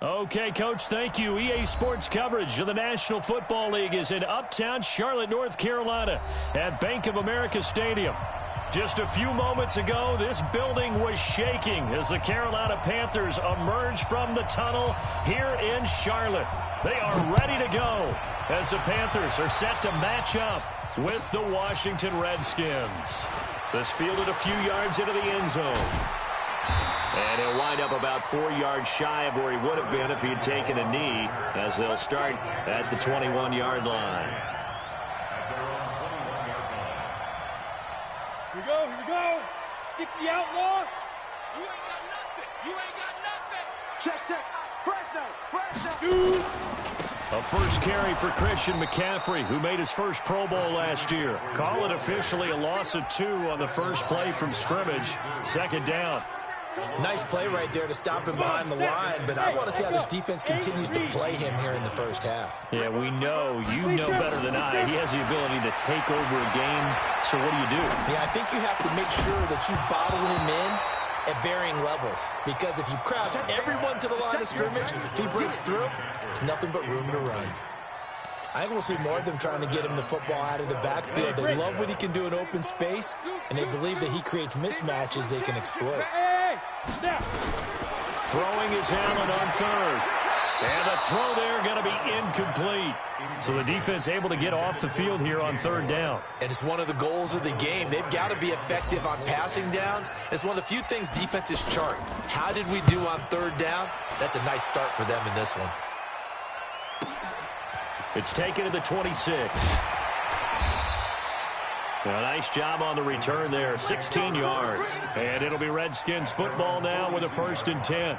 Okay, Coach, thank you. EA Sports coverage of the National Football League is in uptown Charlotte, North Carolina at Bank of America Stadium. Just a few moments ago, this building was shaking as the Carolina Panthers emerged from the tunnel here in Charlotte. They are ready to go as the Panthers are set to match up with the Washington Redskins. This fielded a few yards into the end zone. And he'll wind up about 4 yards shy of where he would have been if he had taken a knee, as they'll start at the 21-yard line. Here we go. 60 outlaw. You ain't got nothing. You ain't got nothing. Check. Fresno. Shoot. A first carry for Christian McCaffrey, who made his first Pro Bowl last year. Call it officially a loss of 2 on the first play from scrimmage. Second down. Nice play right there to stop him behind the line, but I want to see how this defense continues to play him here in the first half. Yeah, we know. You know better than I. He has the ability to take over a game. So what do? Yeah, I think you have to make sure that you bottle him in at varying levels, because if you crowd everyone to the line of scrimmage, if he breaks through, there's nothing but room to run. I think we'll see more of them trying to get him the football out of the backfield. They love what he can do in open space, and they believe that he creates mismatches they can exploit. Throwing is Allen on third. And the throw there going to be incomplete. So the defense able to get off the field here on third down. And it's one of the goals of the game. They've got to be effective on passing downs. It's one of the few things defenses chart. How did we do on third down? That's a nice start for them in this one. It's taken to the 26. A nice job on the return there, 16 yards. And it'll be Redskins football now with a 1st and 10.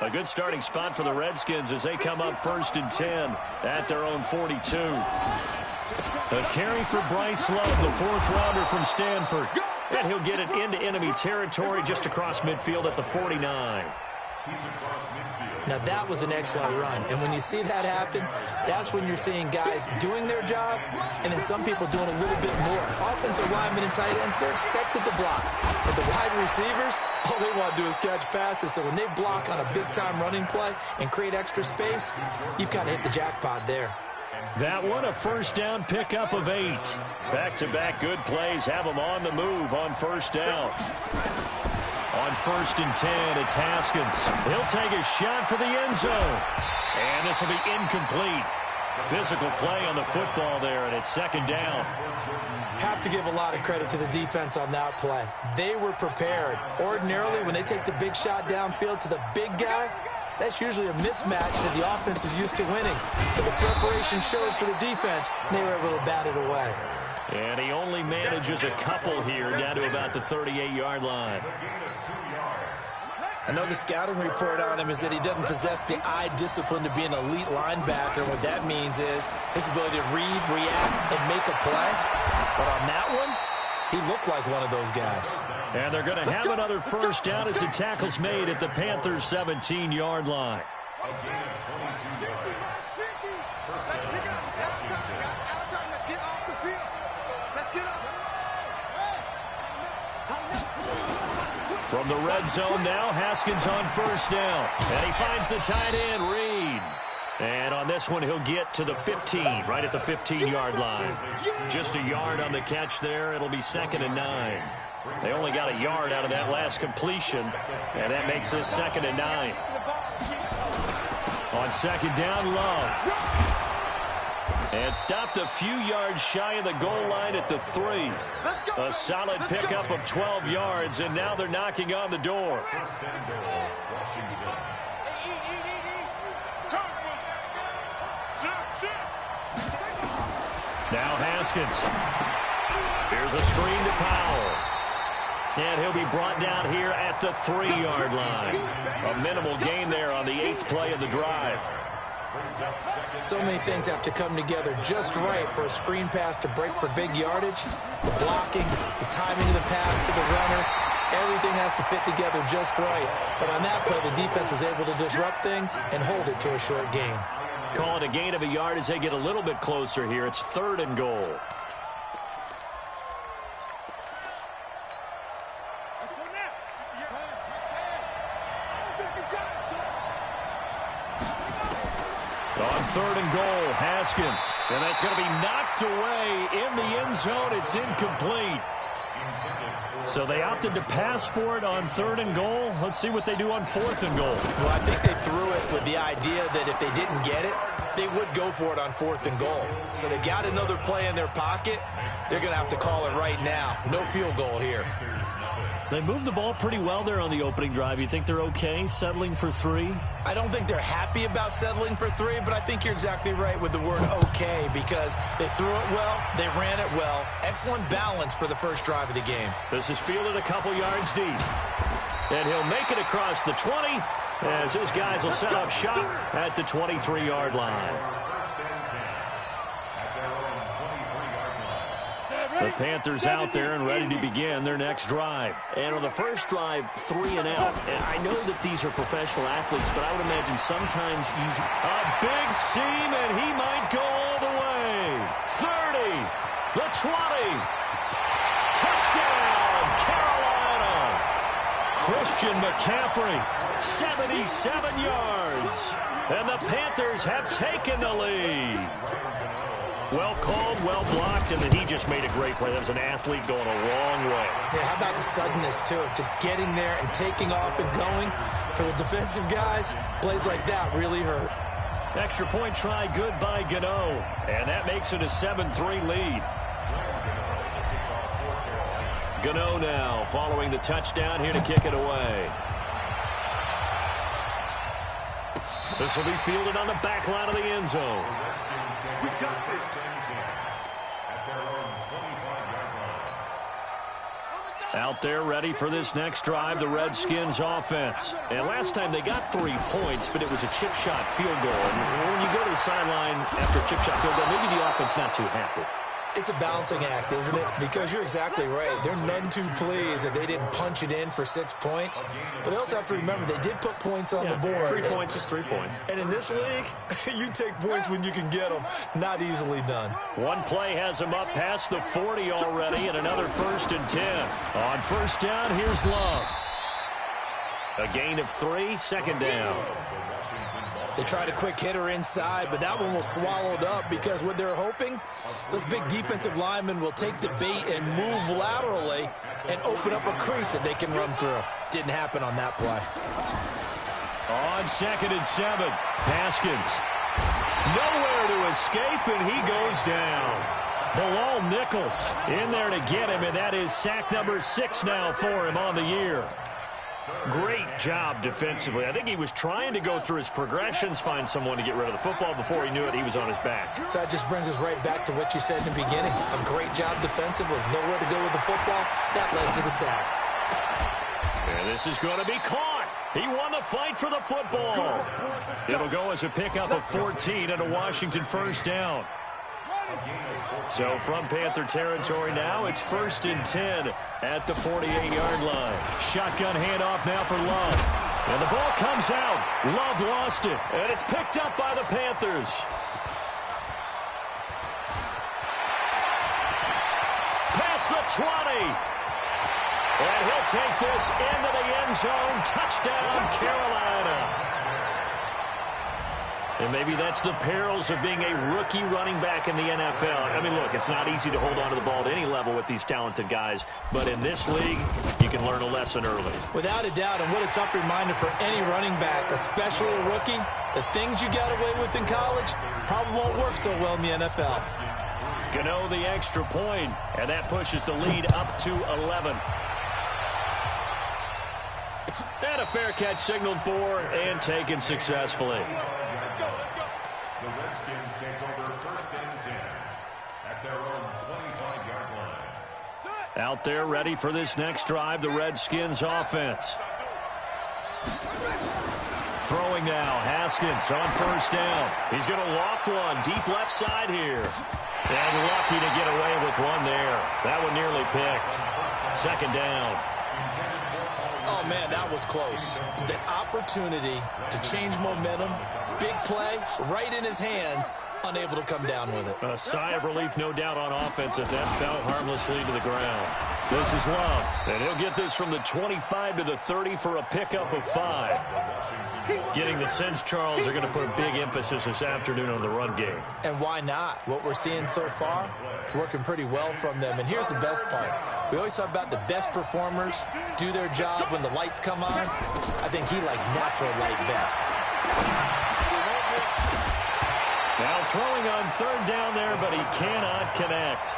A good starting spot for the Redskins as they come up 1st and 10 at their own 42. A carry for Bryce Love, the 4th-rounder from Stanford. And he'll get it into enemy territory just across midfield at the 49. Now, that was an excellent run. And when you see that happen, that's when you're seeing guys doing their job and then some people doing a little bit more. Offensive linemen and tight ends, they're expected to block. But the wide receivers, all they want to do is catch passes. So when they block on a big-time running play and create extra space, you've kind of hit the jackpot there. That one, a first down pickup of 8. Back-to-back good plays have them on the move on first down. On 1st and 10, it's Haskins. He'll take a shot for the end zone. And this will be incomplete. Physical play on the football there, and it's 2nd down. Have to give a lot of credit to the defense on that play. They were prepared. Ordinarily, when they take the big shot downfield to the big guy, that's usually a mismatch that the offense is used to winning. But the preparation showed for the defense, and they were able to bat it away. And he only manages a couple here down to about the 38-yard line. I know the scouting report on him is that he doesn't possess the eye discipline to be an elite linebacker. What that means is his ability to read, react, and make a play. But on that one, he looked like one of those guys. And they're going to have another first down as the tackle's made at the Panthers' 17-yard line. From the red zone now, Haskins on first down. And he finds the tight end, Reed. And on this one, he'll get to the 15, right at the 15-yard line. Just a yard on the catch there. It'll be 2nd and 9. They only got a yard out of that last completion, and that makes this 2nd and 9. On 2nd down, Love. And stopped a few yards shy of the goal line at the 3. A solid pickup of 12 yards, and now they're knocking on the door. Now Haskins. Here's a screen to Powell. And he'll be brought down here at the 3-yard line. A minimal gain there on the 8th play of the drive. So many things have to come together just right for a screen pass to break for big yardage. The blocking, the timing of the pass to the runner, everything has to fit together just right. But on that play, the defense was able to disrupt things and hold it to a short gain. Call it a gain of a yard as they get a little bit closer here. It's 3rd and goal. On 3rd and goal, Haskins. And that's going to be knocked away in the end zone. It's incomplete. So they opted to pass for it on 3rd and goal. Let's see what they do on 4th and goal. Well, I think they threw it with the idea that if they didn't get it, they would go for it on 4th and goal. So they got another play in their pocket. They're going to have to call it right now. No field goal here. They moved the ball pretty well there on the opening drive. You think they're okay settling for 3? I don't think they're happy about settling for 3, but I think you're exactly right with the word okay, because they threw it well, they ran it well. Excellent balance for the first drive of the game. This is fielded a couple yards deep. And he'll make it across the 20 as his guys will set up shop at the 23-yard line. The Panthers out there and ready to begin their next drive. And on the first drive, 3 and out. And I know that these are professional athletes, but I would imagine sometimes a big seam, and he might go all the way. 30, the 20. Touchdown, Carolina. Christian McCaffrey, 77 yards. And the Panthers have taken the lead. Well called, well blocked, and then he just made a great play. That was an athlete going a long way. Yeah, how about the suddenness, too? Just getting there and taking off and going. For the defensive guys, plays like that really hurt. Extra point try, good by Gano. And that makes it a 7-3 lead. Gano now following the touchdown here to kick it away. This will be fielded on the back line of the end zone. Out there ready for this next drive, the Redskins offense. And last time they got 3 points, but it was a chip shot field goal. And when you go to the sideline after a chip shot field goal, maybe the offense not too happy. It's a balancing act, isn't it? Because you're exactly right. They're none too pleased that they didn't punch it in for 6 points. But they also have to remember they did put points on the board. 3 points is 3 points. And in this league, you take points when you can get them. Not easily done. One play has them up past the 40 already, and another 1st and 10. On first down, here's Love. A gain of 3, 2nd down. They tried a quick hitter inside, but that one was swallowed up because what they're hoping, those big defensive linemen will take the bait and move laterally and open up a crease that they can run through. Didn't happen on that play. On 2nd and 7, Haskins. Nowhere to escape, and he goes down. Bilal Nichols in there to get him, and that is sack number 6 now for him on the year. Great job defensively. I think he was trying to go through his progressions, find someone to get rid of the football. Before he knew it, he was on his back. So that just brings us right back to what you said in the beginning. A great job defensively. Nowhere to go with the football. That led to the sack. And this is going to be caught. He won the fight for the football. It'll go as a pickup of 14 and a Washington first down. So from Panther territory now, it's 1st and 10 at the 48-yard line. Shotgun handoff now for Love. And the ball comes out. Love lost it, and it's picked up by the Panthers. Past the 20. And he'll take this into the end zone. Touchdown, Carolina. And maybe that's the perils of being a rookie running back in the NFL. I mean, look, it's not easy to hold on to the ball at any level with these talented guys. But in this league, you can learn a lesson early. Without a doubt, and what a tough reminder for any running back, especially a rookie. The things you got away with in college probably won't work so well in the NFL. Gano the extra point, and that pushes the lead up to 11. And a fair catch signaled for and taken successfully. The Redskins take over 1st and 10 at their own 25-yard line. Out there ready for this next drive, the Redskins offense. Throwing now, Haskins on first down. He's going to loft one deep left side here. And lucky to get away with one there. That one nearly picked. 2nd down. Oh, man, that was close. The opportunity to change momentum, big play, right in his hands, unable to come down with it. A sigh of relief, no doubt, on offense that fell harmlessly to the ground. This is Love, and he'll get this from the 25 to the 30 for a pickup of 5. Getting the sense, Charles, they're going to put a big emphasis this afternoon on the run game. And why not? What we're seeing so far is working pretty well from them. And here's the best part. We always talk about the best performers do their job when the lights come on. I think he likes natural light best. Now throwing on third down there, but he cannot connect.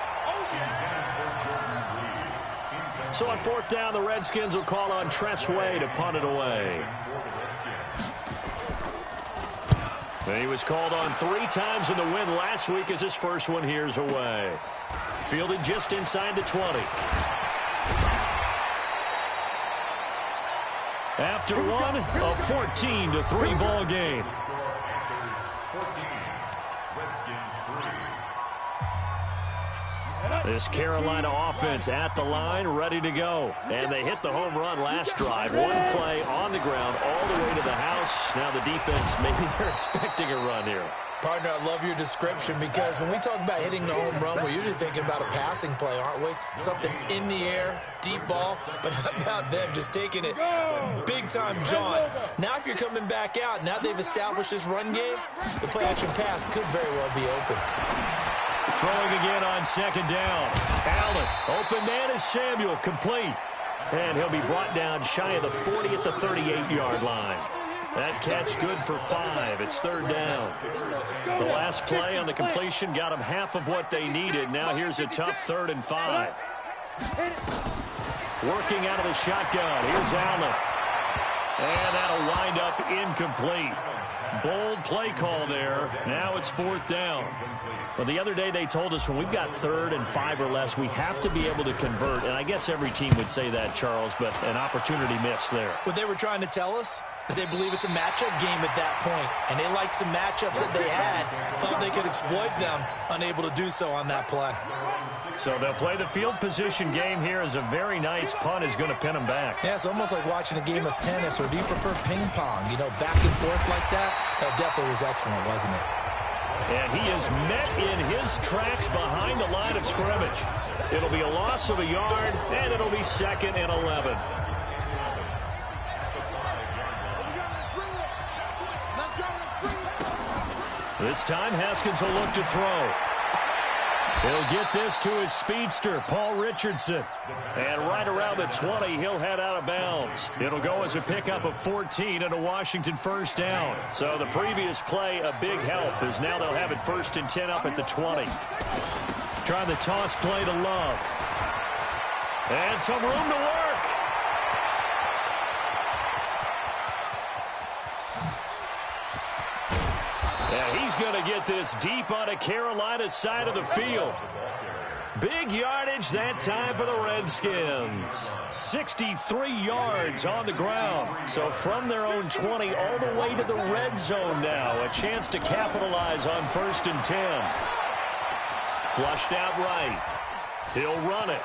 So on fourth down, the Redskins will call on Tressway to punt it away. And he was called on 3 times in the win last week as his first one here's away. Fielded just inside the 20. After one, a 14-3 ball game. This Carolina offense at the line, ready to go. And they hit the home run last drive. One play on the ground all the way to the house. Now the defense, maybe they're expecting a run here. Partner, I love your description because when we talk about hitting the home run, we're usually thinking about a passing play, aren't we? Something in the air, deep ball. But how about them just taking it big-time jaunt? Now if you're coming back out, now they've established this run game, the play-action pass could very well be open. Throwing again on second down. Allen, open man is Samuel, complete. And he'll be brought down shy of the 40 at the 38-yard line. That catch good for 5. It's third down. The last play on the completion got them half of what they needed. Now here's a tough 3rd and 5. Working out of the shotgun. Here's Allen. And that'll wind up incomplete. Bold play call there. Now it's 4th down. Well, the other day they told us when we've got 3rd and 5 or less, we have to be able to convert. And I guess every team would say that, Charles, but an opportunity missed there. What they were trying to tell us is they believe it's a matchup game at that point. And they liked some matchups that they had, thought they could exploit them, unable to do so on that play. So they'll play the field position game here as a very nice punt is going to pin them back. Yeah, it's almost like watching a game of tennis, or do you prefer ping pong? You know, back and forth like that? That definitely was excellent, wasn't it? And he is met in his tracks behind the line of scrimmage. It'll be a loss of a yard, and it'll be 2nd and 11. This time, Haskins will look to throw. He'll get this to his speedster, Paul Richardson. And right around the 20, he'll head out of bounds. It'll go as a pickup of 14 and a Washington first down. So the previous play, a big help, as now they'll have it 1st and 10 up at the 20. Trying the toss play to Love. And some room to work. Yeah, he's going to get this deep on a Carolina side of the field. Big yardage that time for the Redskins. 63 yards on the ground. So from their own 20 all the way to the red zone now. A chance to capitalize on 1st and 10. Flushed out right. He'll run it.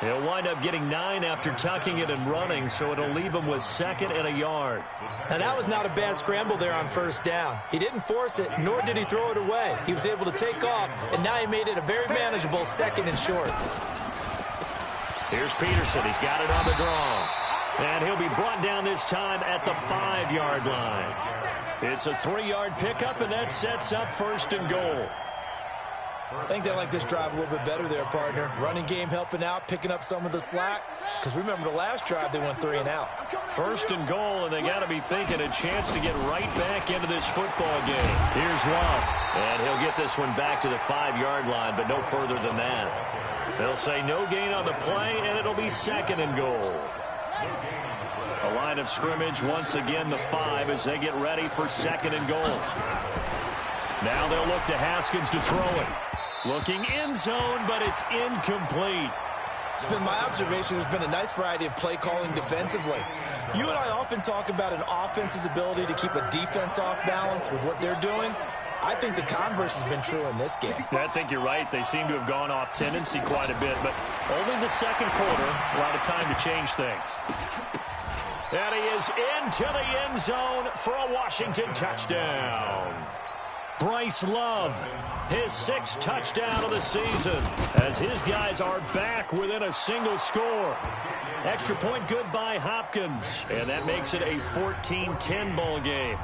He'll wind up getting 9 after tucking it and running, so it'll leave him with 2nd and a yard. Now, that was not a bad scramble there on 1st down. He didn't force it, nor did he throw it away. He was able to take off, and now he made it a very manageable 2nd and short. Here's Peterson. He's got it on the draw. And he'll be brought down this time at the 5-yard line. It's a 3-yard pickup, and that sets up 1st and goal. I think they like this drive a little bit better there, partner. Running game helping out, picking up some of the slack. Because remember, the last drive, they went 3 and out. 1st and goal, and they got to be thinking a chance to get right back into this football game. Here's Love. And he'll get this one back to the 5-yard line, but no further than that. They'll say no gain on the play, and it'll be 2nd and goal. A line of scrimmage, once again, the 5 as they get ready for 2nd and goal. Now they'll look to Haskins to throw it. Looking end zone, but it's incomplete. It's been my observation there's been a nice variety of play calling defensively. You and I often talk about an offense's ability to keep a defense off balance with what they're doing. I think the converse has been true in this game. I think you're right. They seem to have gone off tendency quite a bit, but only the 2nd quarter, a lot of time to change things. And he is into the end zone for a Washington touchdown. Bryce Love, his 6th touchdown of the season, as his guys are back within a single score. Extra point good by Hopkins, and that makes it a 14-10 ball game.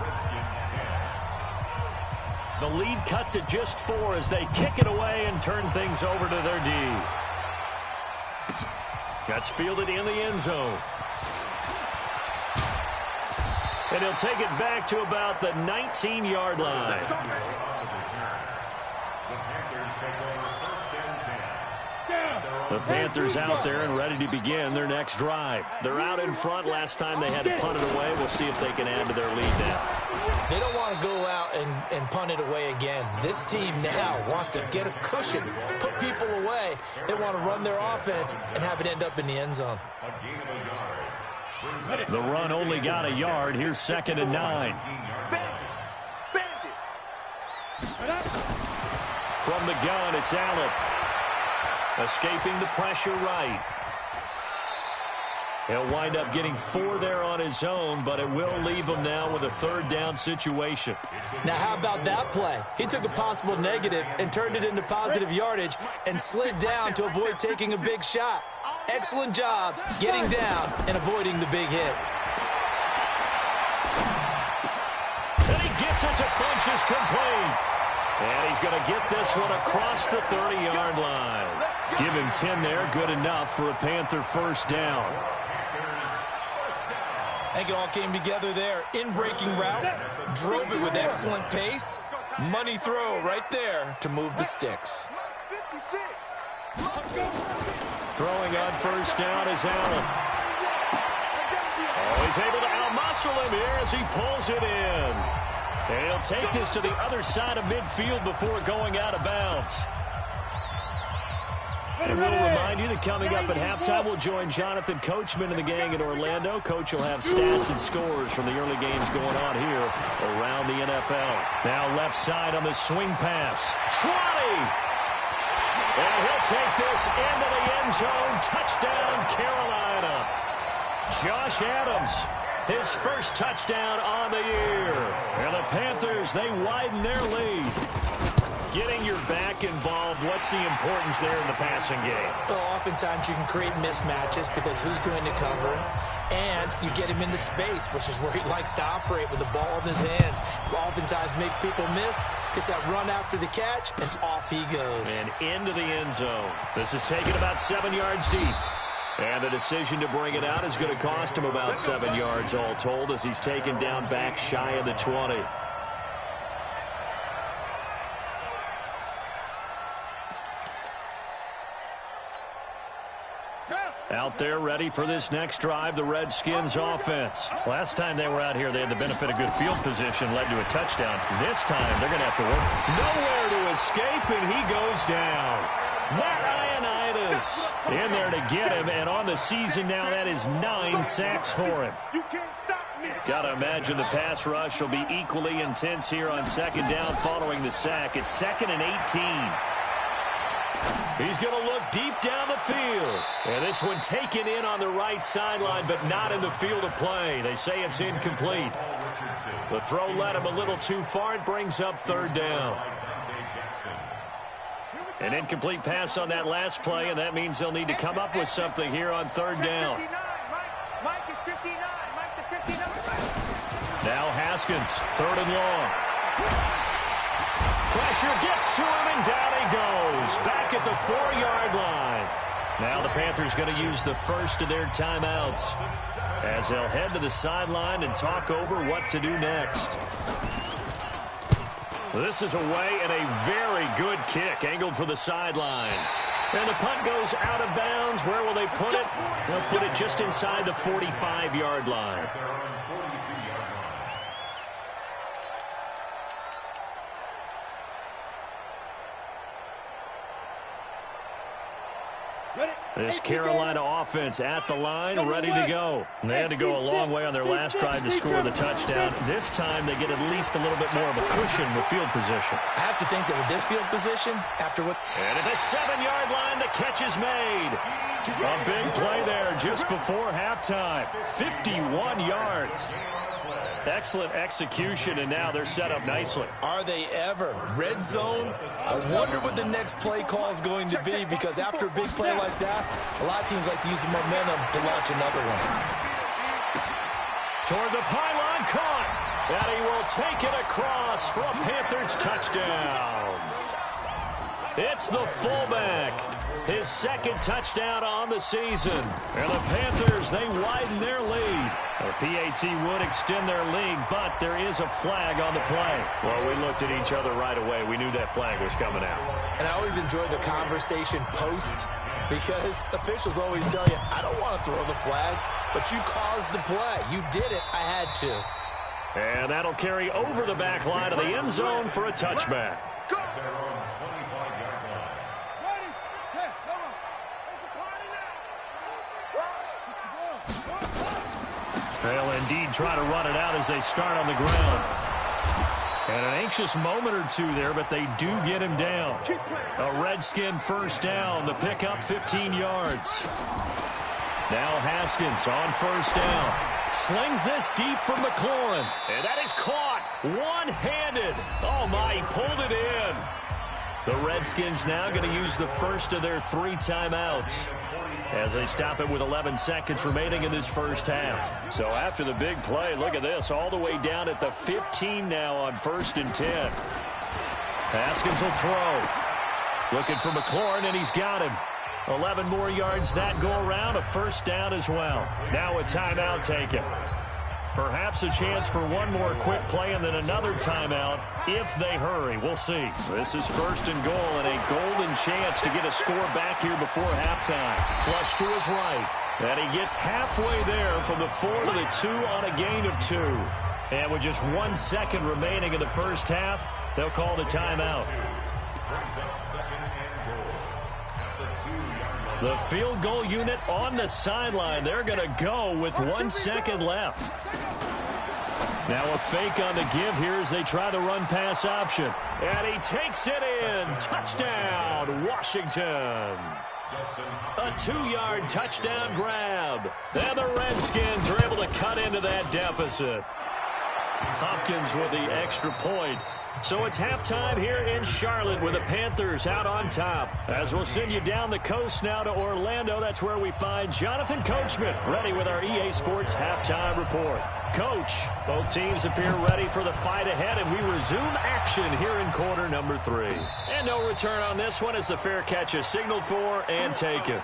The lead cut to just 4 as they kick it away and turn things over to their D. That's fielded in the end zone. And he'll take it back to about the 19-yard line. The Panthers out there and ready to begin their next drive. They're out in front. Last time they had to punt it away. We'll see if they can add to their lead now. They don't want to go out and punt it away again. This team now wants to get a cushion, put people away. They want to run their offense and have it end up in the end zone. The run only got a yard. Here's 2nd and 9. From the gun, it's Allen. Escaping the pressure right. He'll wind up getting 4 there on his own, but it will leave him now with a 3rd down situation. Now, how about that play? He took a possible negative and turned it into positive yardage and slid down to avoid taking a big shot. Excellent job getting down and avoiding the big hit. And he gets it to Funchess complete. And he's going to get this one across the 30-yard line. Give him 10 there, good enough for a Panther 1st down. I think it all came together there. In-breaking route, drove it with excellent pace. Money throw right there to move the sticks. Throwing on 1st down is Allen. Oh, he's able to out-muscle him here as he pulls it in. And he'll take this to the other side of midfield before going out of bounds. And we'll remind you that coming up at halftime, we'll join Jonathan Coachman and the gang in Orlando. Coach will have stats and scores from the early games going on here around the NFL. Now left side on the swing pass. 20! And he'll take this into the end zone. Touchdown, Carolina. Josh Adams, his 1st touchdown on the year. And the Panthers, they widen their lead. Getting your back involved, what's the importance there in the passing game? Well, oftentimes you can create mismatches because who's going to cover him? And you get him into space, which is where he likes to operate with the ball in his hands. Oftentimes makes people miss, gets that run after the catch, and off he goes. And into the end zone. This is taken about 7 yards deep. And the decision to bring it out is going to cost him about 7 yards all told as he's taken down back shy of the 20. Out there ready for this next drive, the Redskins offense. Last time they were out here, they had the benefit of good field position, led to a touchdown. This time, they're going to have to work. Nowhere to escape, and he goes down. Matt Ioannidis in there to get him, and on the season now, that is 9 sacks for him. Got to imagine the pass rush will be equally intense here on 2nd down following the sack. It's 2nd and 18. He's going to look deep down the field. And this one taken in on the right sideline, but not in the field of play. They say it's incomplete. The throw led him a little too far. It brings up 3rd down. An incomplete pass on that last play, and that means they'll need to come up with something here on 3rd down. Now Haskins, 3rd and long. Pressure gets to him, and down he goes. Back at the 4-yard line. Now the Panthers going to use the first of their timeouts as they'll head to the sideline and talk over what to do next. This is away and a very good kick angled for the sidelines. And the punt goes out of bounds. Where will they put it? They'll put it just inside the 45-yard line. This Carolina offense at the line, ready to go. They had to go a long way on their last drive to score the touchdown. This time they get at least a little bit more of a cushion with field position. I have to think that with this field position, after what... And at the 7-yard line, the catch is made. A big play there just before halftime. 51 yards. Excellent execution, and now they're set up nicely. Are they ever? Red zone? I wonder what the next play call is going to be, because after a big play like that, a lot of teams like to use the momentum to launch another one. Toward the pylon, caught. And he will take it across for a Panthers touchdown. It's the fullback. His second touchdown on the season. And the Panthers, they widen their lead. The PAT would extend their lead, but there is a flag on the play. Well, we looked at each other right away. We knew that flag was coming out. And I always enjoy the conversation post, because officials always tell you, I don't want to throw the flag, but you caused the play. You did it. I had to. And that'll carry over the back line of the end zone for a touchback. They'll indeed try to run it out as they start on the ground. And an anxious moment or two there, but they do get him down. A Redskin first down. The pickup 15 yards. Now Haskins on first down. Slings this deep from McLaurin. And that is caught one-handed. Oh, my, he pulled it in. The Redskins now going to use the first of their 3 timeouts as they stop it with 11 seconds remaining in this first half. So after the big play, look at this, all the way down at the 15 now on 1st and 10. Haskins will throw. Looking for McLaurin, and he's got him. 11 more yards that go around, a first down as well. Now a timeout taken. Perhaps a chance for one more quick play and then another timeout if they hurry. We'll see. This is 1st and goal and a golden chance to get a score back here before halftime. Flush to his right. And he gets halfway there from the 4 to the 2 on a gain of 2. And with just 1 second remaining in the first half, they'll call the timeout. The field goal unit on the sideline. They're going to go with 1 second left. Now a fake on the give here as they try the run-pass option. And he takes it in. Touchdown, Washington. A 2-yard touchdown grab. And the Redskins are able to cut into that deficit. Hopkins with the extra point. So it's halftime here in Charlotte with the Panthers out on top. As we'll send you down the coast now to Orlando, that's where we find Jonathan Coachman ready with our EA Sports halftime report. Coach, both teams appear ready for the fight ahead, and we resume action here in quarter number 3. And no return on this one as the fair catch is signaled for and taken.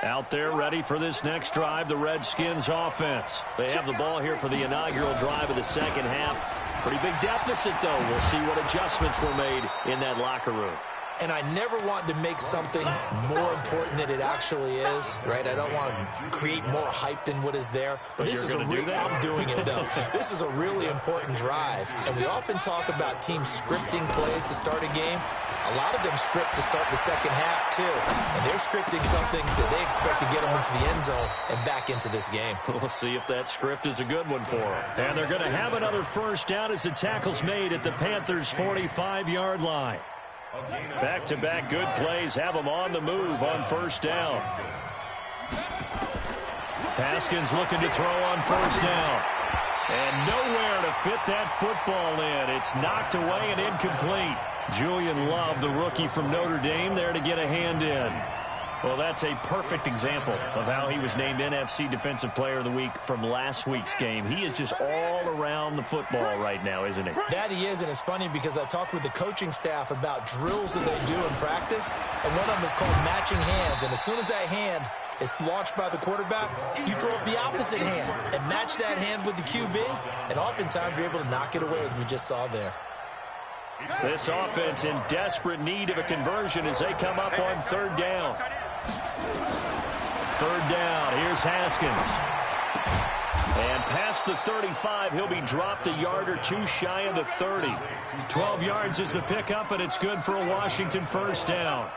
Out there ready for this next drive, the Redskins offense. They have the ball here for the inaugural drive of the second half. Pretty big deficit, though. We'll see what adjustments were made in that locker room. And I never want to make something more important than it actually is, right? I don't want to create more hype than what is there. But this is I'm doing it, though. This is a really important drive. And we often talk about teams scripting plays to start a game. A lot of them script to start the second half, too. And they're scripting something that they expect to get them into the end zone and back into this game. We'll see if that script is a good one for them. And they're going to have another first down as the tackle's made at the Panthers' 45-yard line. Back-to-back good plays have them on the move on first down. Haskins looking to throw on first down. And nowhere to fit that football in. It's knocked away and incomplete. Julian Love, the rookie from Notre Dame, there to get a hand in. Well, that's a perfect example of how he was named NFC Defensive Player of the Week from last week's game. He is just all around the football right now, isn't he? That he is, and it's funny because I talked with the coaching staff about drills that they do in practice, and one of them is called matching hands. And as soon as that hand is launched by the quarterback, you throw up the opposite hand and match that hand with the QB, and oftentimes you're able to knock it away, as we just saw there. This offense in desperate need of a conversion as they come up on third down. Third down, here's Haskins. And past the 35, he'll be dropped a yard or two shy of the 30. 12 yards is the pickup, and it's good for a Washington first down.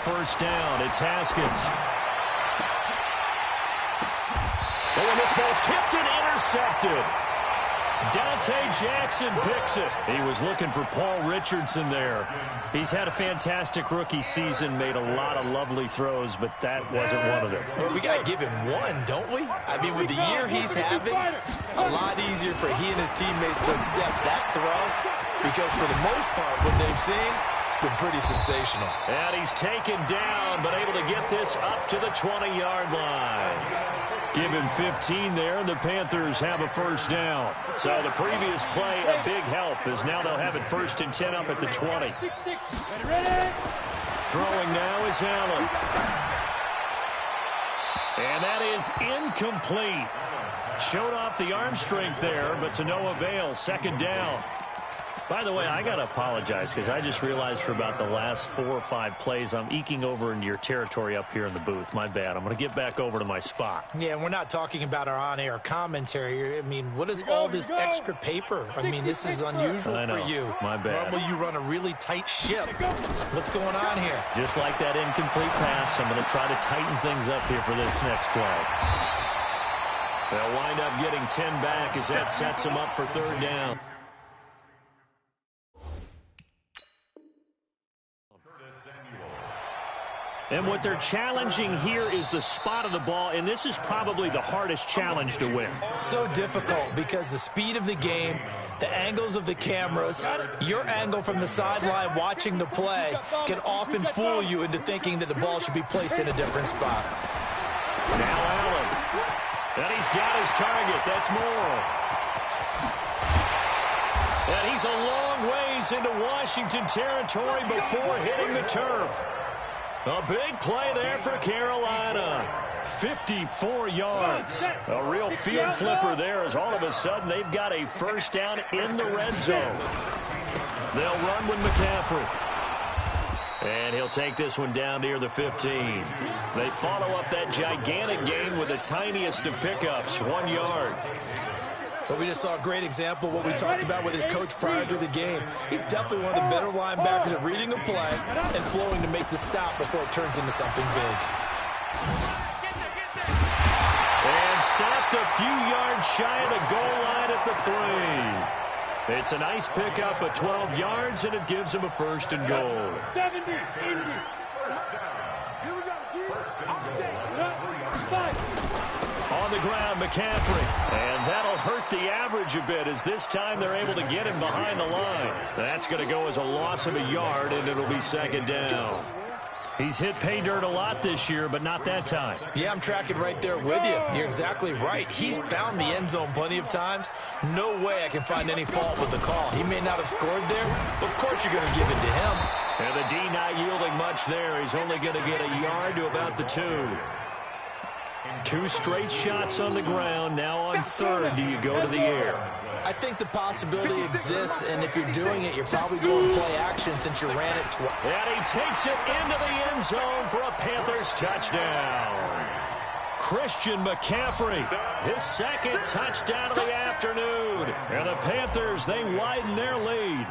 first down. It's Haskins. Oh, and this ball's tipped and intercepted. Dante Jackson picks it. He was looking for Paul Richardson there. He's had a fantastic rookie season, made a lot of lovely throws, but that wasn't one of them. Well, we got to give him one, don't we? I mean, with the year he's having, a lot easier for he and his teammates to accept that throw, because for the most part, what they've seen, it's been pretty sensational. And he's taken down, but able to get this up to the 20-yard line. Give him 15 there, and the Panthers have a first down. So the previous play, a big help, as now they'll have it 1st and 10 up at the 20. Throwing now is Allen. And that is incomplete. Showed off the arm strength there, but to no avail. 2nd down. By the way, I got to apologize because I just realized for about the last 4 or 5 plays, I'm eking over into your territory up here in the booth. My bad. I'm going to get back over to my spot. Yeah, and we're not talking about our on-air commentary. I mean, what is all this extra paper? I mean, this is unusual for you. My bad. Normally you run a really tight ship. What's going on here? Just like that incomplete pass, I'm going to try to tighten things up here for this next play. They'll wind up getting 10 back as that sets them up for 3rd down. And what they're challenging here is the spot of the ball, and this is probably the hardest challenge to win. So difficult because the speed of the game, the angles of the cameras, your angle from the sideline watching the play can often fool you into thinking that the ball should be placed in a different spot. Now Allen. And he's got his target. That's Moore. And he's a long ways into Washington territory before hitting the turf. A big play there for Carolina. 54 yards. A real field flipper there as all of a sudden they've got a first down in the red zone. They'll run with McCaffrey. And he'll take this one down near the 15. They follow up that gigantic gain with the tiniest of pickups, 1 yard. But we just saw a great example of what we talked about with his coach prior to the game. He's definitely one of the better linebackers at reading a play and flowing to make the stop before it turns into something big. And stopped a few yards shy of the goal line at the 3. It's a nice pickup of 12 yards, and it gives him a 1st and goal. 70. On the ground, McCaffrey. And that'll hurt the average a bit as this time they're able to get him behind the line. That's going to go as a loss of a yard, and it'll be 2nd down. He's hit pay dirt a lot this year, but not that time. Yeah, I'm tracking right there with you. You're exactly right. He's found the end zone plenty of times. No way I can find any fault with the call. He may not have scored there, but of course you're going to give it to him. And the D not yielding much there. He's only going to get a yard to about the 2. 2 straight shots on the ground. Now on 3rd, do you go to the air? I think the possibility exists, and if you're doing it, you're probably going to play action since you ran it twice. And he takes it into the end zone for a Panthers touchdown. Christian McCaffrey, his 2nd touchdown of the afternoon. And the Panthers, they widen their lead.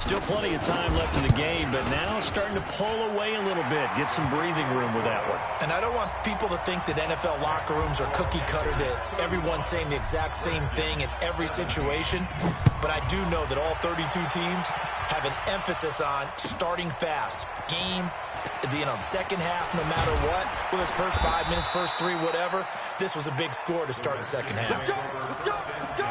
Still plenty of time left in the game, but now starting to pull away a little bit, get some breathing room with that one. And I don't want people to think that NFL locker rooms are cookie cutter, that everyone's saying the exact same thing in every situation. But I do know that all 32 teams have an emphasis on starting fast. Game, second half, no matter what, whether it's first 5 minutes, first 3, whatever. This was a big score to start the second half. Let's go.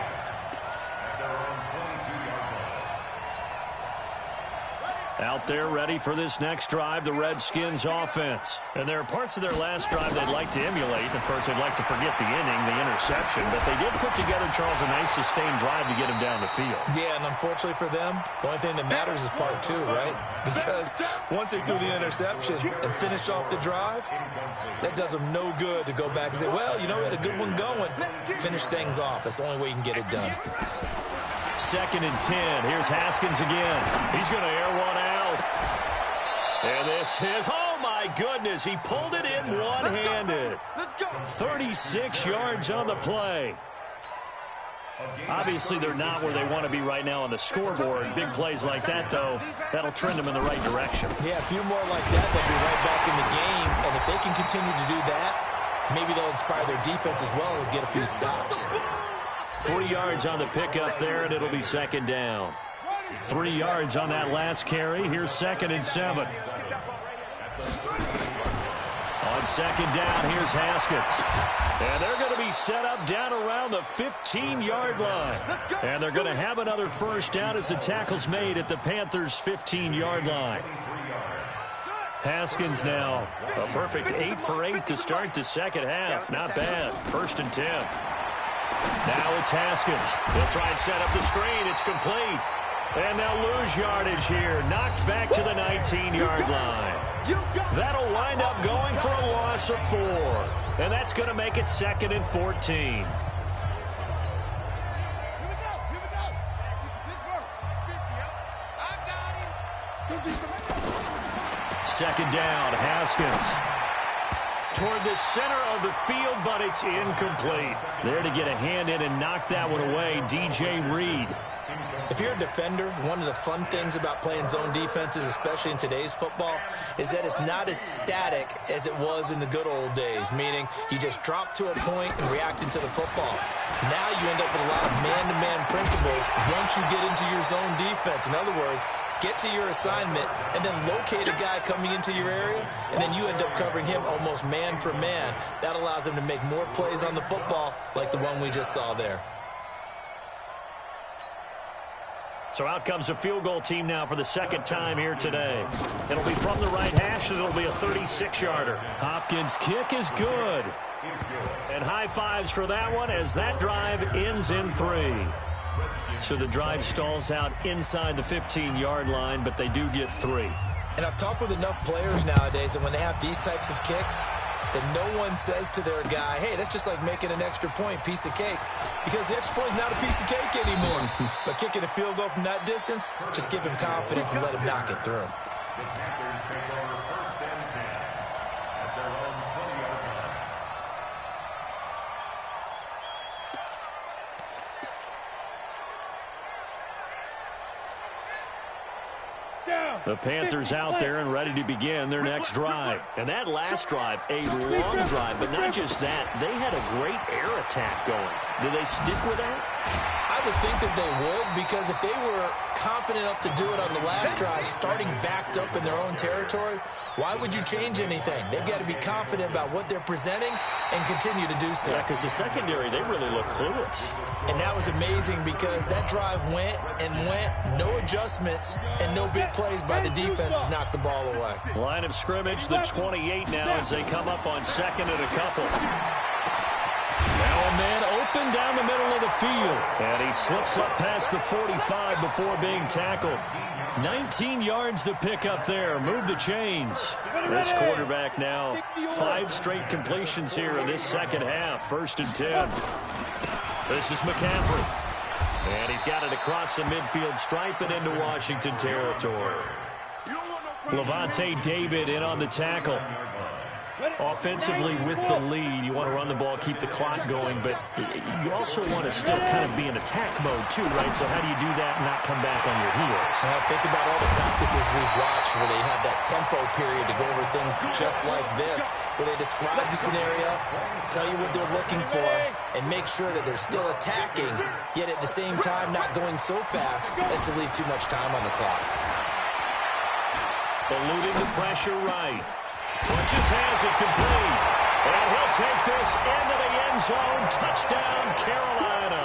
Out there ready for this next drive, the Redskins offense. And there are parts of their last drive they'd like to emulate. Of course, they'd like to forget the inning, the interception. But they did put together, Charles, a nice sustained drive to get him down the field. Yeah, and unfortunately for them, the only thing that matters is part 2, right? Because once they do the interception and finish off the drive, that does them no good to go back and say, well, you know, we had a good one going. Finish things off. That's the only way you can get it done. 2nd and 10. Here's Haskins again. He's going to air one out. And this is, oh my goodness, he pulled it in one-handed. 36 yards on the play. Obviously, they're not where they want to be right now on the scoreboard. Big plays like that, though, that'll trend them in the right direction. Yeah, a few more like that, they'll be right back in the game. And if they can continue to do that, maybe they'll inspire their defense as well and get a few stops. 3 yards on the pickup there, and it'll be second down. 3 yards on that last carry. Here's 2nd and 7. On second down, here's Haskins. And they're going to be set up down around the 15-yard line. And they're going to have another first down as the tackle's made at the Panthers' 15-yard line. Haskins now a perfect 8 for 8 to start the second half. Not bad. 1st and 10. Now it's Haskins. He'll try and set up the screen. It's complete. And they'll lose yardage here. Knocked back to the 19-yard line. That'll wind up going for a loss of 4. And that's going to make it 2nd and 14. Second down, Haskins. Toward the center of the field, but it's incomplete. There to get a hand in and knock that one away, DJ Reed. If you're a defender, one of the fun things about playing zone defenses, especially in today's football, is that it's not as static as it was in the good old days, meaning you just drop to a point and react into the football. Now you end up with a lot of man-to-man principles once you get into your zone defense. In other words, get to your assignment and then locate a guy coming into your area, and then you end up covering him almost man for man. That allows him to make more plays on the football like the one we just saw there. So out comes a field goal team now for the second time here today. It'll be from the right hash, and it'll be a 36-yarder. Hopkins' kick is good. And high fives for that one as that drive ends in 3. So the drive stalls out inside the 15-yard line, but they do get 3. And I've talked with enough players nowadays that when they have these types of kicks, that no one says to their guy, hey, that's just like making an extra point, piece of cake. Because the extra point is not a piece of cake anymore. But kicking a field goal from that distance, just give him confidence and let him knock it through. The Panthers take over 1st and 10 at their own 20-yard line. The Panthers out there and ready to begin their next drive. And that last drive, a long drive, but not just that. They had a great air attack going. Do they stick with that? I would think that they would, because if they were confident enough to do it on the last drive, starting backed up in their own territory, why would you change anything? They've got to be confident about what they're presenting and continue to do so. Yeah, because the secondary, they really look clueless. And that was amazing because that drive went and went, no adjustments, and no big plays by the defense to knock the ball away. Line of scrimmage, the 28 now as they come up on 2nd and a couple. Now a man open down the middle of the field. And he slips up past the 45 before being tackled. 19 yards to pick up there. Move the chains. This quarterback now 5 straight completions here in this second half. 1st and 10. This is McCaffrey. And he's got it across the midfield stripe and into Washington territory. Levante David in on the tackle. Offensively with the lead, you want to run the ball, keep the clock going, but you also want to still kind of be in attack mode too, right? So how do you do that and not come back on your heels? Well, think about all the practices we've watched where they have that tempo period to go over things just like this, where they describe the scenario, tell you what they're looking for, and make sure that they're still attacking, yet at the same time not going so fast as to leave too much time on the clock. Eluding the pressure right. Funches has it complete. And he'll take this into the end zone. Touchdown, Carolina.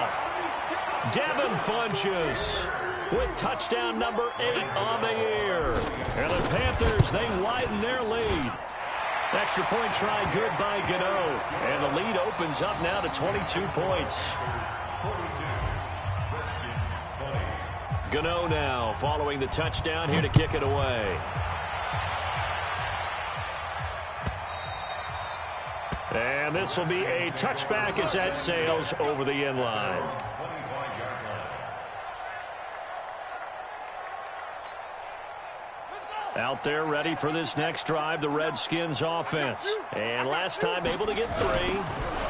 Devin Funches with touchdown number 8 on the year. And the Panthers, they widen their lead. Extra point try good by Gano. And the lead opens up now to 22 points. Gano now following the touchdown here to kick it away. And this will be a touchback as that sails over the end line. Out there ready for this next drive, the Redskins offense. And last time able to get 3.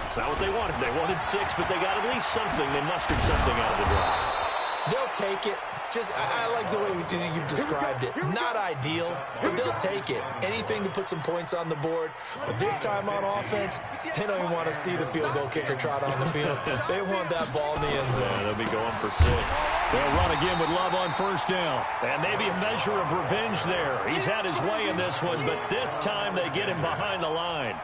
It's not what they wanted. They wanted 6, but they got at least something. They mustered something out of the drive. They'll take it. I like the way you described it. Not ideal, but they'll take it. Anything to put some points on the board. But this time on offense, they don't even want to see the field goal kicker trot on the field. They want that ball in the end zone. Yeah, they'll be going for 6. They'll run again with Love on first down. And maybe a measure of revenge there. He's had his way in this one, but this time they get him behind the line.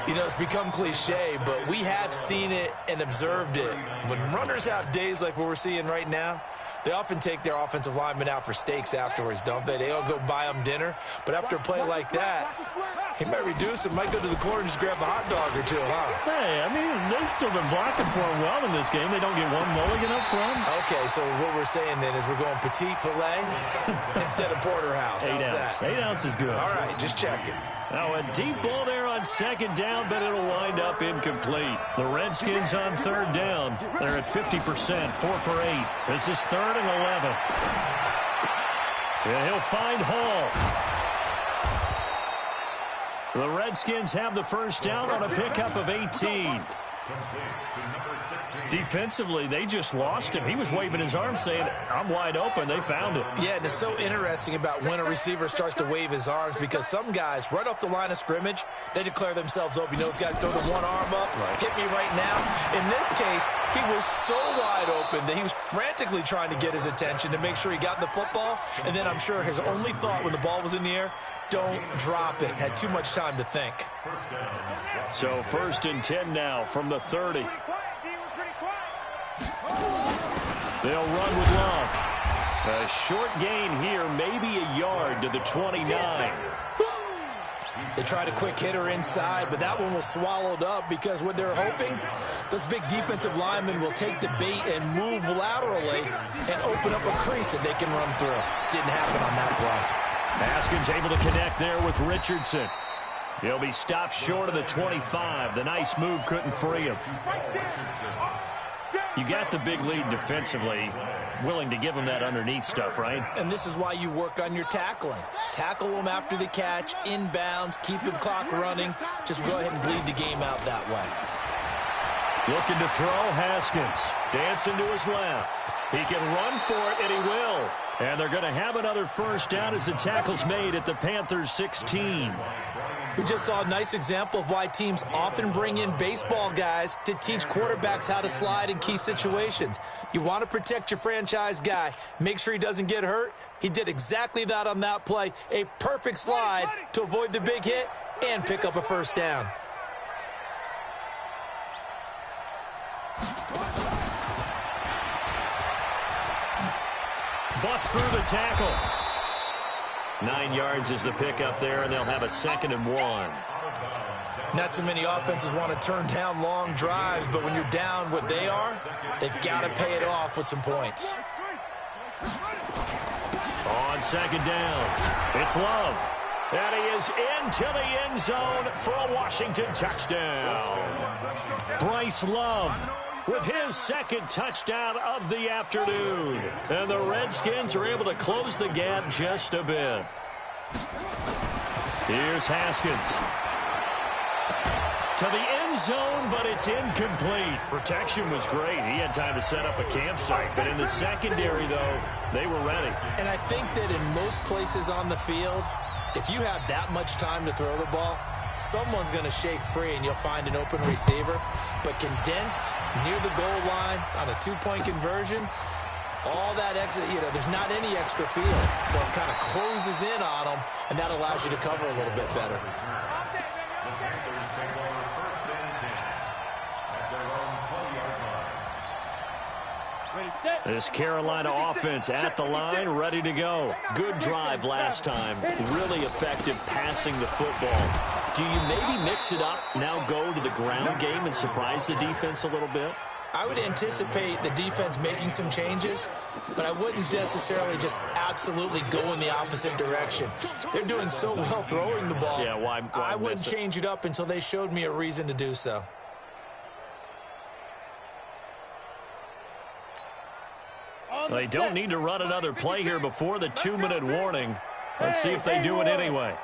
You know, it's become cliche, but we have seen it and observed it. When runners have days like what we're seeing right now, they often take their offensive linemen out for steaks afterwards, don't they? They all go buy them dinner. But after a play like that, he might reduce it, might go to the corner and just grab a hot dog or two, huh? Hey, I mean, they've still been blocking for him well in this game. They don't get one mulligan up front. Okay, so what we're saying then is we're going petite filet instead of porterhouse. 8 ounce. 8 ounce is good. All right, just checking. Now a deep ball there on second down, but it'll wind up incomplete. The Redskins on third down. They're at 50%, 4 for 8. This is 3rd and 11. And he'll find Hall. The Redskins have the first down on a pickup of 18. Defensively, they just lost him. He was waving his arm saying, I'm wide open. They found it. Yeah, and it's so interesting about when a receiver starts to wave his arms because some guys, right off the line of scrimmage, they declare themselves open. You know, those guys throw the one arm up, hit me right now. In this case, he was so wide open that he was frantically trying to get his attention to make sure he got the football. And then I'm sure his only thought when the ball was in the air, don't drop it. Had too much time to think. So 1st and 10 now from the 30. They'll run with Love. A short gain here, maybe a yard to the 29. They tried a quick hitter inside, but that one was swallowed up because what they're hoping, those big defensive linemen will take the bait and move laterally and open up a crease that they can run through. Didn't happen on that play. Haskins able to connect there with Richardson. He'll be stopped short of the 25. The nice move couldn't free him. You got the big lead defensively. Willing to give him that underneath stuff, right? And this is why you work on your tackling. Tackle them after the catch, inbounds, keep the clock running. Just go ahead and bleed the game out that way. Looking to throw, Haskins. Dancing to his left. He can run for it, and he will. And they're going to have another first down as the tackle's made at the Panthers' 16. We just saw a nice example of why teams often bring in baseball guys to teach quarterbacks how to slide in key situations. You want to protect your franchise guy. Make sure he doesn't get hurt. He did exactly that on that play. A perfect slide to avoid the big hit and pick up a first down. Bust through the tackle. 9 yards is the pickup there, and they'll have a 2nd and 1. Not too many offenses want to turn down long drives, but when you're down what they are, they've got to pay it off with some points. On 2nd down, it's Love. And he is into the end zone for a Washington touchdown. Bryce Love with his 2nd touchdown of the afternoon. And the Redskins are able to close the gap just a bit. Here's Haskins. To the end zone, but it's incomplete. Protection was great. He had time to set up a campsite. But in the secondary, though, they were ready. And I think that in most places on the field, if you have that much time to throw the ball, someone's going to shake free and you'll find an open receiver. But condensed near the goal line on a 2-point conversion, all that extra, there's not any extra field. So it kind of closes in on them, and that allows you to cover a little bit better. This Carolina offense at the line, ready to go. Good drive last time. Really effective passing the football. Do you maybe mix it up, now go to the ground game and surprise the defense a little bit? I would anticipate the defense making some changes, but I wouldn't necessarily just absolutely go in the opposite direction. They're doing so well throwing the ball. Yeah, why I wouldn't change it up until they showed me a reason to do so. They don't need to run another play here before the 2-minute warning. Let's see if they do it anyway.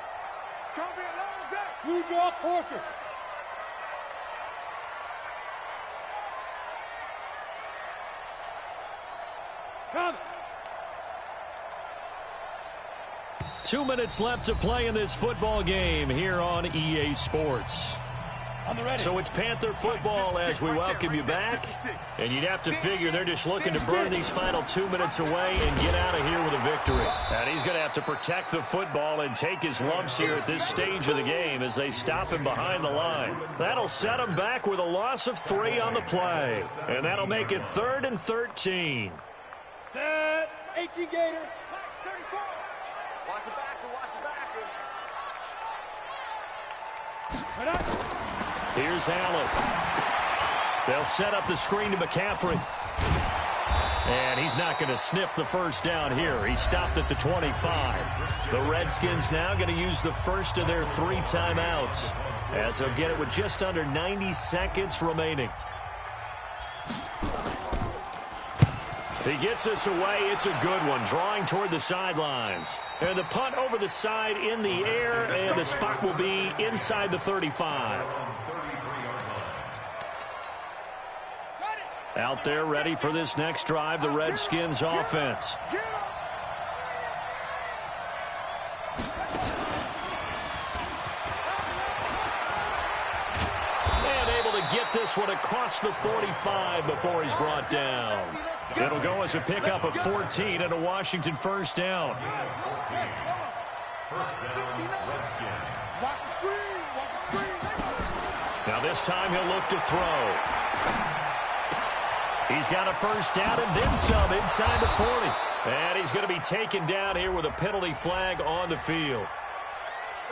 It's going to be a long day. Blue draw Corker. Come. 2 minutes left to play in this football game here on EA Sports. So it's Panther football as we welcome you back. And you'd have to figure they're just looking to burn these final 2 minutes away and get out of here with a victory. And he's going to have to protect the football and take his lumps here at this stage of the game as they stop him behind the line. That'll set him back with a loss of 3 on the play. And that'll make it 3rd and 13. Set. 18 Gator. 34. Watch the backer. Watch the backer. Here's Allen. They'll set up the screen to McCaffrey. And he's not going to sniff the first down here. He stopped at the 25. The Redskins now going to use the first of their 3 timeouts, as they'll get it with just under 90 seconds remaining. He gets us away. It's a good one, drawing toward the sidelines. And the punt over the side in the air, and the spot will be inside the 35. Out there ready for this next drive, the Redskins offense. And able to get this one across the 45 before he's brought down. It'll go as a pickup of 14 and a Washington first down. Now this time he'll look to throw. He's got a first down and then some inside the 40. And he's going to be taken down here with a penalty flag on the field.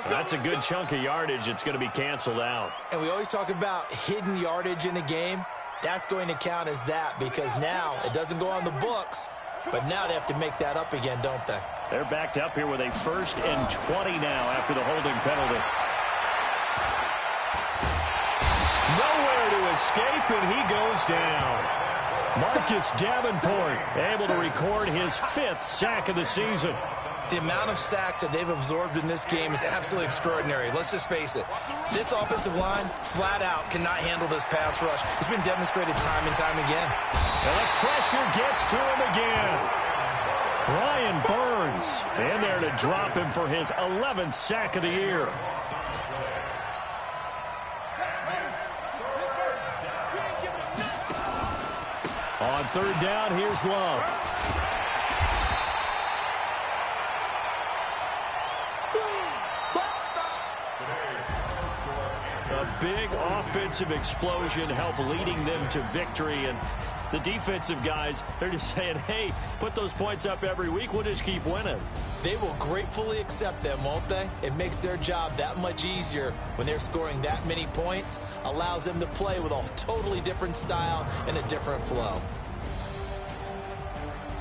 That's a good chunk of yardage. It's going to be canceled out. And we always talk about hidden yardage in a game. That's going to count as that because now it doesn't go on the books, but now they have to make that up again, don't they? They're backed up here with a 1st and 20 now after the holding penalty. Nowhere to escape, and he goes down. Marcus Davenport able to record his 5th sack of the season. The amount of sacks that they've absorbed in this game is absolutely extraordinary. Let's just face it. This offensive line, flat out, cannot handle this pass rush. It's been demonstrated time and time again. And the pressure gets to him again. Brian Burns in there to drop him for his 11th sack of the year. On 3rd down, here's Love. A big offensive explosion helped leading them to victory. And the defensive guys, they're just saying, hey, put those points up every week. We'll just keep winning. They will gratefully accept them, won't they? It makes their job that much easier when they're scoring that many points. Allows them to play with a totally different style and a different flow.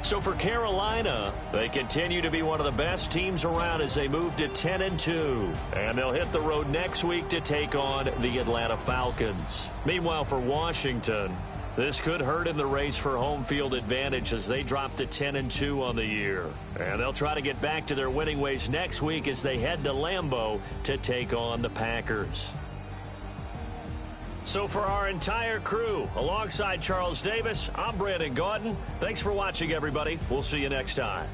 So for Carolina, they continue to be one of the best teams around as they move to 10-2. And they'll hit the road next week to take on the Atlanta Falcons. Meanwhile, for Washington, this could hurt in the race for home field advantage as they drop to 10-2 on the year. And they'll try to get back to their winning ways next week as they head to Lambeau to take on the Packers. So for our entire crew, alongside Charles Davis, I'm Brandon Gaudin. Thanks for watching, everybody. We'll see you next time.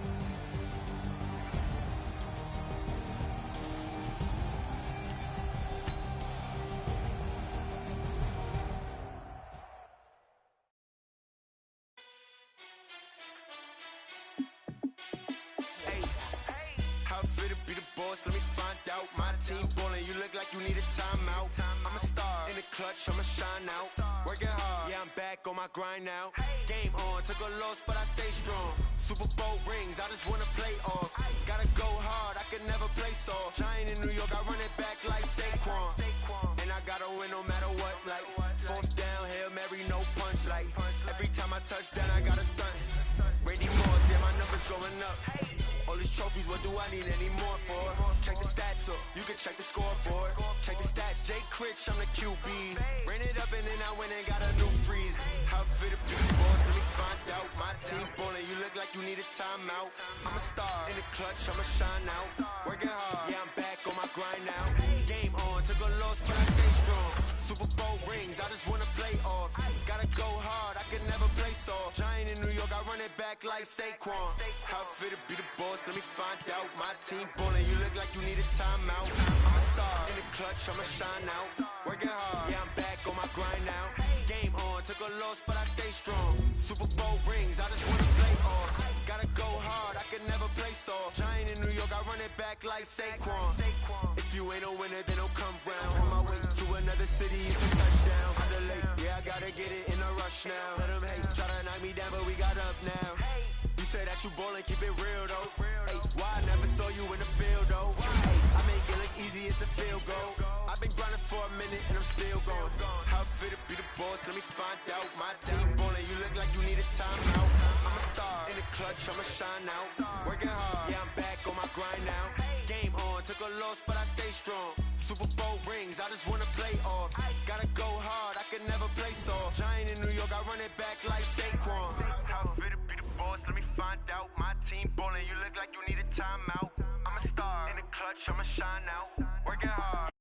How fit to be the boss? Let me find out. My team ballin', you look like you need a timeout. I'm a star in the clutch, I'ma shine out. Working hard, yeah, I'm back on my grind now. Game on, took a loss, but I stay strong. Super Bowl rings, I just wanna play off. Gotta go hard, I could never play soft. Giant in New York, I run it back like Saquon. And I gotta win no matter what, like 4th down, Hail Mary, no punch. Like every time I touch down, I gotta stunt. Brady Moore, yeah, my numbers going up. All these trophies, what do I need any more for? Check the stats up, you can check the scoreboard. Check the stats, Jake Critch, I'm the QB. Ran it up and then I went and got a new freeze. How fit to be the boss, let me find out. My team ballin', you look like you need a timeout. I'm a star in the clutch, I'ma shine out. Working hard, yeah, I'm back on my grind now. Game on, took a loss, but I stay strong. Super Bowl rings, I just wanna play off. Gotta go hard, I could never play soft. Giant in New York, I run it back back like Saquon. How fit to be the boss, let me find out. My team ballin', you look like you need a timeout. I'm a star in the clutch, I'ma shine out. Working hard, yeah, I'm back on my grind now. Game on, took a loss, but I stay strong. Super Bowl rings, I just wanna play off. Gotta go hard, I can never play soft. Giant in New York, I run it back like Saquon. If you ain't a winner, then don't come round. On my way to another city, it's a touchdown. I'm delayed, yeah, I gotta get it in a rush now. Let them hate, try to knock me down, but we got up now. You say that you ballin', keep it real though. Hey, why I never saw you in the field though? Hey, I make it look easy, it's a field goal. I've been grinding for a minute and I'm still going. How fit to be the boss, let me find out. My team ballin', you look like you need a timeout. I'm a star in the clutch, I'ma shine out. Working hard, yeah, I'm back on my grind now. Game on, took a loss, but I stay strong. Super Bowl rings, I just wanna play off. Gotta go hard, I can never play soft. Giant in New York, I run it back like Saquon. How fit to be the boss, let me find out. My team ballin', you look like you need a timeout. I'm a star in the clutch, I'ma shine out. Working hard.